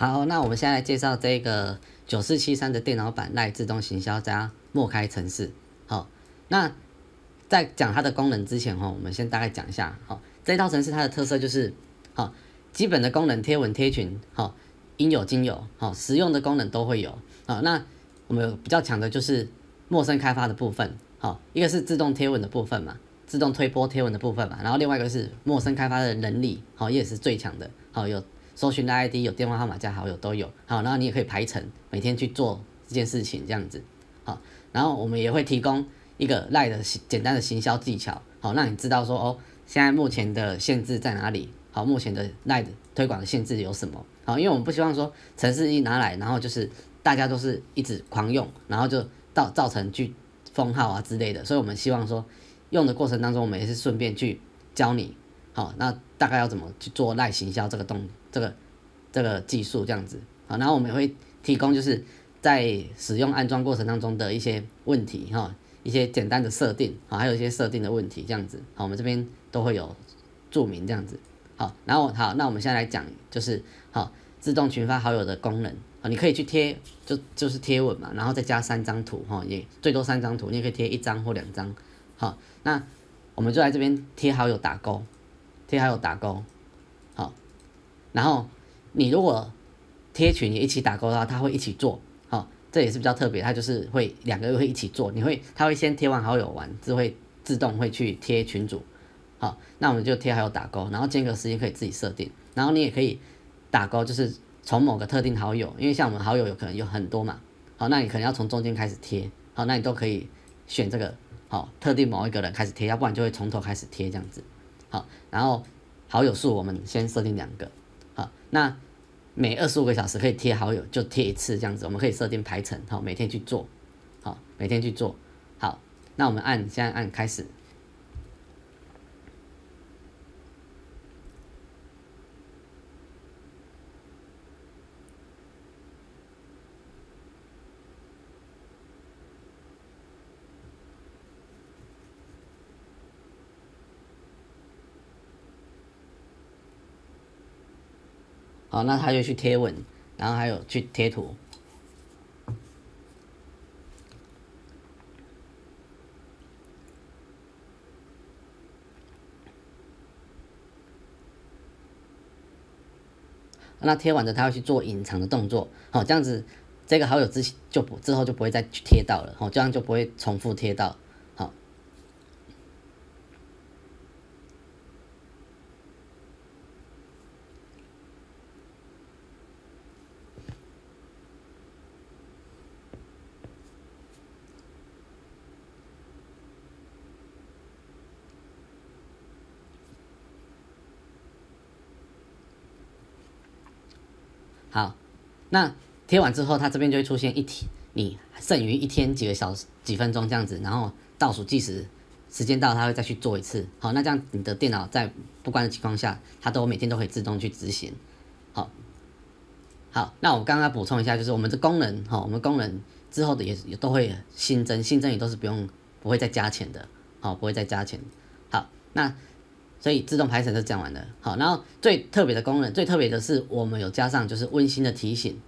好，那我们现在来介绍这个9473的电脑版赖自动行销加默开程式。好，那在讲它的功能之前我们先大概讲一下。好，这套程式它的特色就是基本的功能贴文贴群应有尽有，实用的功能都会有。那我们有比较强的就是陌生开发的部分。一个是自动贴文的部分嘛，自动推播贴文的部分嘛，然后另外一个是陌生开发的能力，也是最强的。有搜寻的 ID， 有电话号码加好友都有。然后你也可以排程，每天去做这件事情这样子。然后我们也会提供一个赖的简单的行销技巧，让你知道说现在目前的限制在哪里，目前的赖的推广的限制有什么。因为我们不希望说程式一拿来，然后就是大家都是一直狂用，然后就造成去封号啊之类的，所以我们希望说用的过程当中，我们也是顺便去教你，那大概要怎么去做赖行销这个技术这样子。然后我们也会提供就是在使用安装过程当中的一些问题，一些简单的设定，还有一些设定的问题这样子。我们这边都会有注明这样子。然后那我们现在来讲就是自动群发好友的功能。你可以去贴就是贴文嘛，然后再加3张图，也最多3张图，你也可以贴1张或2张。那我们就在这边贴好友打勾，然后你如果贴群也一起打勾的话，它会一起做。这也是比较特别，它就是会2个会一起做，它会先贴完好友完，会自动会去贴群组。那我们就贴好友打勾，然后间隔时间可以自己设定，然后你也可以打勾，就是从某个特定好友，因为像我们好友有可能有很多嘛，那你可能要从中间开始贴，那你都可以选这个特定某一个人开始贴，要不然就会从头开始贴这样子。然后好友数我们先设定2个，那每25个小时可以贴好友就贴1次这样子，我们可以设定排程，每天去做，每天去做。好，那我们现在按开始。那他就去贴文，然后还有去贴图。那贴完的他会去做隐藏的动作，这样子这个好友之后就不会再去贴到了，这样就不会重复贴到。好，那贴完之后，它这边就会出现你剩余1天几个小时几分钟这样子，然后倒数计时，时间到它会再去做一次。那这样你的电脑在不关的情况下，它每天都可以自动去执行。好，那我刚刚补充一下，就是我们的功能，我们功能之后的也都会新增也都是不会再加钱的，不会再加钱。好，那所以自动排程就讲完了。好，然后最特别的功能，最特别的是我们有加上就是温馨的提醒。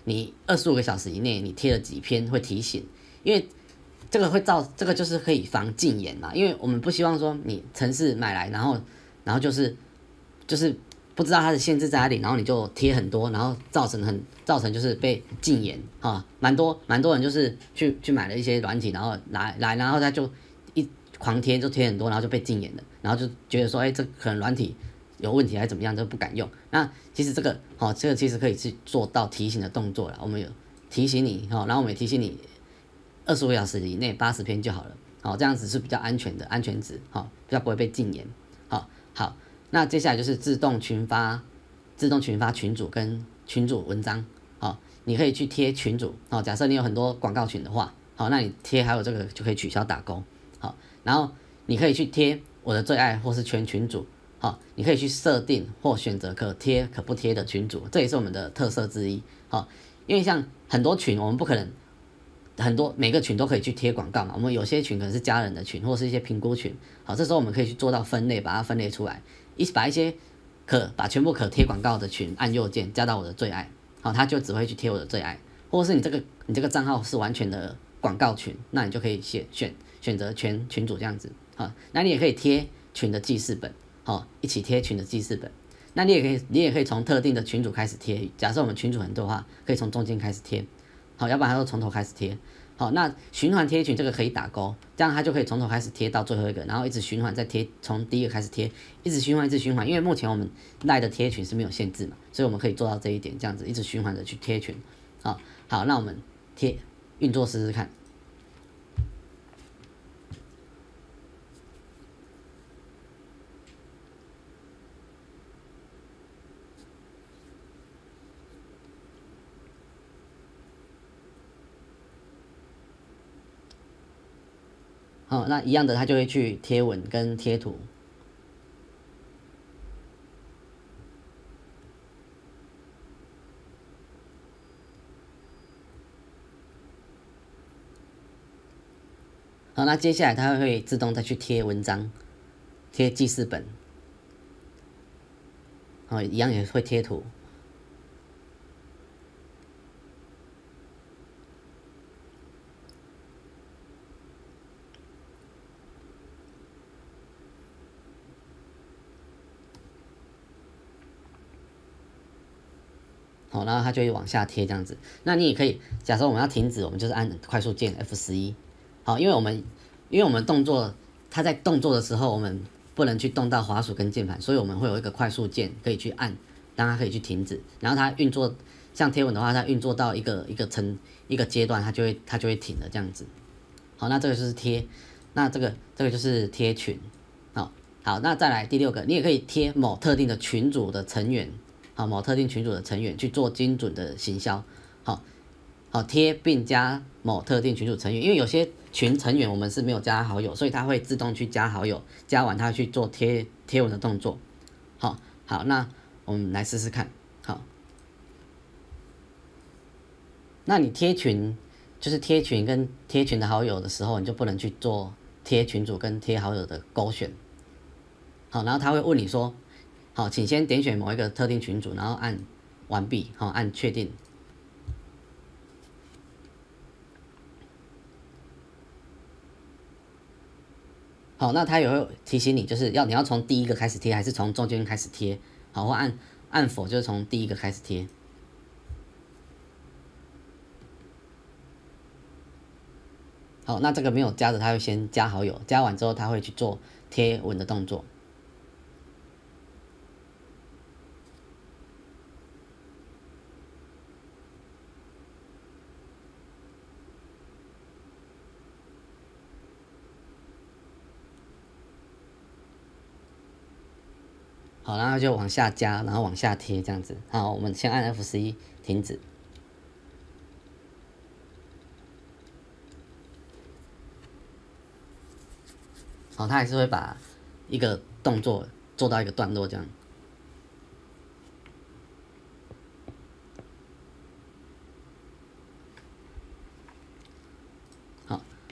你25个小时以内你贴了几篇会提醒，因为这个就是可以防禁言嘛，因为我们不希望说你程式买来，然后就是不知道它的限制在哪里，然后你就贴很多，然后造成就是被禁言蛮多人就是去买了一些软体，然后然后他就狂贴，就贴很多，然后就被禁言了，然后就觉得说这可能软体有问题还是怎么样，就不敢用。那其实这个其实可以去做到提醒的动作了，我们有提醒你然后我们也提醒你25个小时以内80篇就好了，这样子是比较安全的安全值，比较不会被禁言。好，那接下来就是自动群发群组跟群组文章。你可以去贴群组，假设你有很多广告群的话，那你贴还有这个就可以取消打勾。然后你可以去贴我的最爱或是全群组，你可以去设定或选择可贴可不贴的群组，这也是我们的特色之一。因为像很多群我们不可能每个群都可以去贴广告嘛，我们有些群可能是家人的群或是一些评估群，这时候我们可以去做到分类，把它分类出来，把全部可贴广告的群按右键加到我的最爱，好，他就只会去贴我的最爱，或者是你这个账号是完全的广告群，那你就可以选择全群组这样子，好，那你也可以贴群的记事本，好，一起贴群的记事本。那你也可以从特定的群组开始贴，假设我们群组很多的话，可以从中间开始贴，好，要不然它就从头开始贴。好，那循环贴群这个可以打勾，这样它就可以从头开始贴到最后一个，然后一直循环再贴，从第一个开始贴，一直循环一直循环。因为目前我们赖的贴群是没有限制嘛，所以我们可以做到这一点，这样子一直循环的去贴群。好，那我们运作试试看。好，那一样的，它就会去贴文跟贴图。好，那接下来它会自动再去贴文章、贴记事本，好，一样也会贴图。好，然后它就会往下贴这样子。那你也可以，假设我们要停止，我们就是按快速键 F11。好，因为我们动作，它在动作的时候，我们不能去动到滑鼠跟键盘，所以我们会有一个快速键可以去按，让它可以去停止。然后它运作，像贴文的话，它运作到一个阶段，它就会停了这样子。好，那这个就是贴，那这个就是贴群。好，那再来第6个，你也可以贴某特定的群组的成员。好，某特定群组的成员去做精准的行销，好贴并加某特定群组成员，因为有些群成员我们是没有加好友，所以它会自动去加好友，加完它去做贴文的动作。好，那我们来试试看。好，那你贴群就是贴群跟贴群的好友的时候，你就不能去做贴群组跟贴好友的勾选。好，然后他会问你说，好，请先点选某一个特定群组，然后按完毕，好，按确定。好，那他也会提醒你，就是你要从第一个开始贴，还是从中间开始贴？好，或按否，就是从第一个开始贴。好，那这个没有加的，他会先加好友，加完之后他会去做贴文的动作。好，然后就往下加，然后往下贴这样子。好，我们先按 F11停止。好，它还是会把一个动作做到一个段落这样。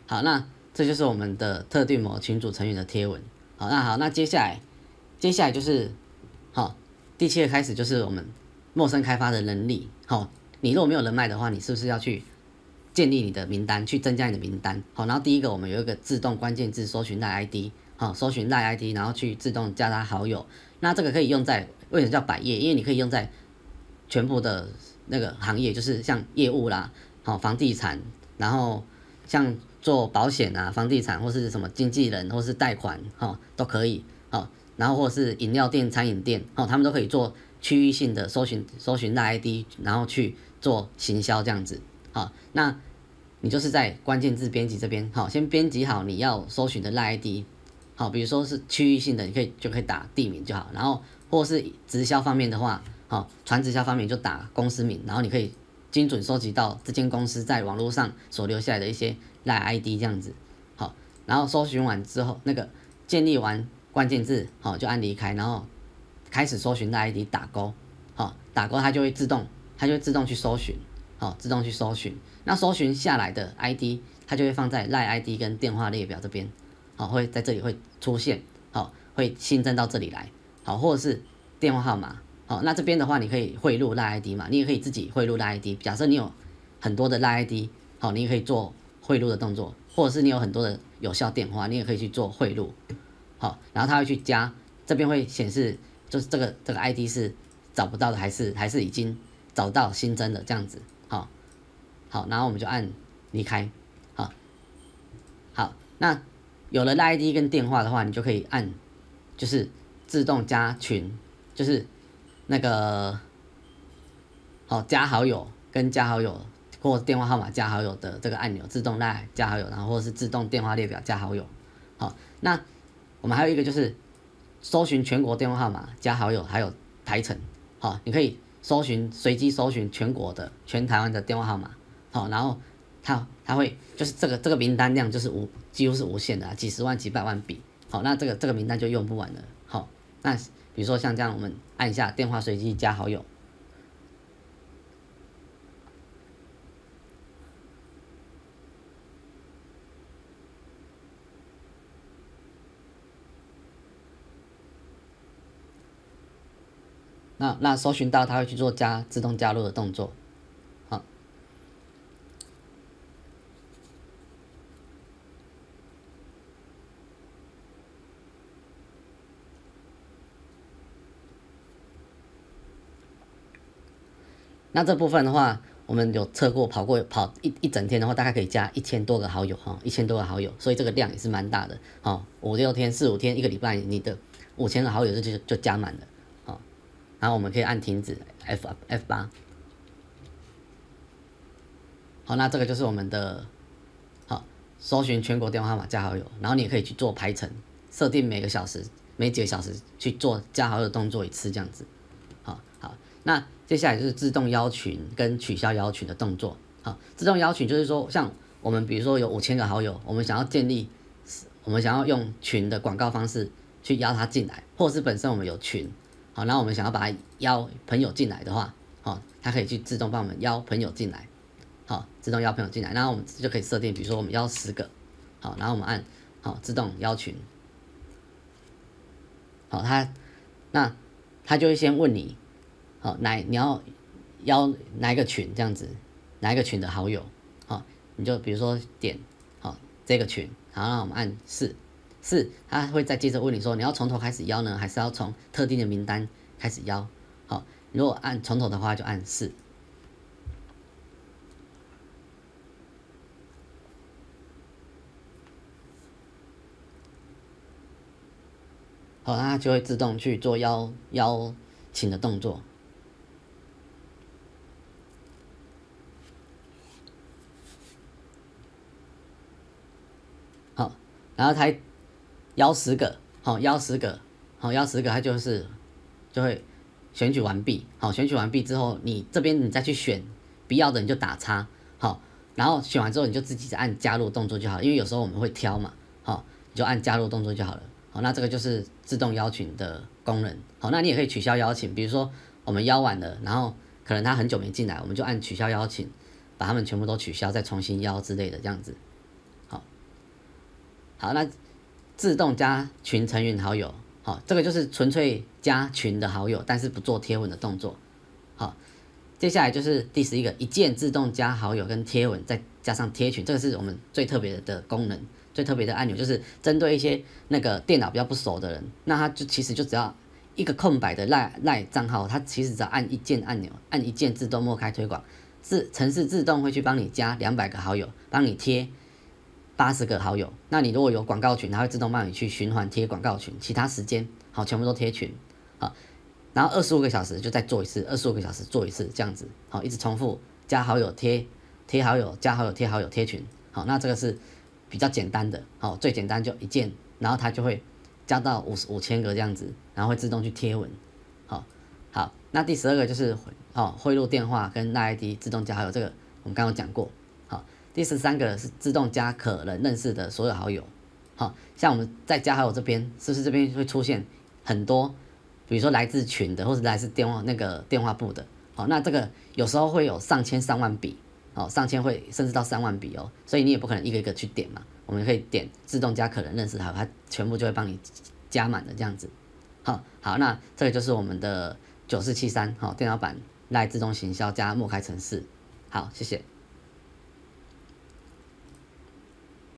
好，那这就是我们的特定某群组成员的贴文。好，那接下来就是第7个开始就是我们陌生开发的能力。好，你如果没有人脉的话，你是不是要去建立你的名单，去增加你的名单？好，然后第一个我们有一个自动关键字搜寻赖 ID， 好，搜寻赖 ID， 然后去自动加他好友。那这个可以用在为什么叫百业？因为你可以用在全部的那个行业，就是像业务啦，好，房地产，然后像做保险啊，房地产或是什么经纪人或是贷款，都可以，然后或者是饮料店、餐饮店，他们都可以做区域性的搜寻赖 ID， 然后去做行销这样子。好，那你就是在关键字编辑这边，先编辑好你要搜寻的赖 ID， 好，比如说是区域性的，就可以打地名就好，然后或是直销方面的话，传直销方面就打公司名，然后你可以精准收集到这间公司在网络上所留下来的一些赖 ID 这样子。好，然后搜寻完之后，那个建立完关键字，就按离开，然后开始搜寻赖 ID 打勾，打勾它就会自动去搜寻，自动去搜寻。那搜寻下来的 ID， 它就会放在赖 ID 跟电话列表这边，会在这里会出现，会新增到这里来，或者是电话号码，好，那这边的话，你可以汇入赖 ID 嘛，你也可以自己汇入赖 ID。假设你有很多的赖 ID，好，你也可以做汇入的动作，或者是你有很多的有效电话，你也可以去做汇入。好，然后它会去加，这边会显示就是这个ID 是找不到的，还是已经找到新增的这样子。好，好，然后我们就按离开。好，好，那有了赖 ID 跟电话的话，你就可以按就是自动加群，就是那个好加好友跟加好友或电话号码加好友的这个按钮，自动赖加好友，然后或者是自动电话列表加好友。好，那我们还有一个就是搜寻全国电话号码加好友，还有台城。好，你可以随机搜寻全国的全台湾的电话号码。好，然后它会就是这个名单量就是几乎是无限的几十万几百万笔。好，那这个名单就用不完了。好，那比如说像这样，我们按一下电话随机加好友。那搜寻到，它会去做自动加入的动作。好，那这部分的话，我们有测过跑一整天的话，大概可以加1000多个好友哈，1000多个好友，所以这个量也是蛮大的。好，5、6天、4、5天、1个礼拜，你的5000个好友就加满了。好，然后我们可以按停止 F8。好，那这个就是我们的好搜寻全国电话号码加好友，然后你也可以去做排程，设定每几个小时去做加好友动作一次这样子。好，那接下来就是自动邀群跟取消邀群的动作。好，自动邀群就是说，像我们比如说有5000个好友，我们想要用群的广告方式去邀他进来，或者是本身我们有群，好，然后我们想要把他邀朋友进来的话，好，它可以去自动帮我们邀朋友进来。好，自动邀朋友进来，然后我们就可以设定，比如说我们邀10个，好，然后我们按好自动邀群，好，他就会先问你，好，你要邀哪一个群这样子，哪一个群的好友，好，你就比如说点好这个群，然后我们按4，他会再接着问你说你要从头开始邀呢，还是要从特定的名单开始邀，好，如果按从头的话就按4。好，那它就会自动去做邀请的动作。好，然后它邀10个，好，邀10个，它就会选举完毕。好，选举完毕之后，你这边你再去选不要的，你就打叉。好，然后选完之后你就自己按加入动作就好，因为有时候我们会挑嘛。好，你就按加入动作就好了。好，那这个就是自动邀请的功能。好，那你也可以取消邀请，比如说我们邀完了，然后可能他很久没进来，我们就按取消邀请，把他们全部都取消，再重新邀之类的这样子。好，那自动加群成员好友，好，这个就是纯粹加群的好友，但是不做贴文的动作。好，接下来就是第11个，一键自动加好友跟贴文，再加上贴群，这个是我们最特别的功能。最特别的按钮就是针对一些那个电脑比较不熟的人，那他其实就只要一个空白的赖账号，他其实只要按一键按钮，按一键自动默开推广，程式自动会去帮你加200个好友，帮你贴80个好友。那你如果有广告群，它会自动帮你去循环贴广告群，其他时间好全部都贴群，好，然后25个小时就再做一次，25个小时做一次这样子，好，一直重复加好友贴好友加好友贴好友贴群，好，那这个是比较简单的，好，最简单就一键，然后它就会加到5000个这样子，然后会自动去贴文，好，那第12个就是汇入电话跟赖 ID 自动加好友，这个我们刚刚讲过，好，第13个是自动加可能认识的所有好友，好，像我们在加好友这边，是不是这边会出现很多，比如说来自群的，或是来自电话簿的，好，那这个有时候会有上千上万笔。哦，上千会甚至到3万笔哦，所以你也不可能一个一个去点嘛。我们可以点自动加可能认识它，它全部就会帮你加满的这样子。好，那这个就是我们的9473，好，电脑版赖自动行销加默开程式。好，谢谢。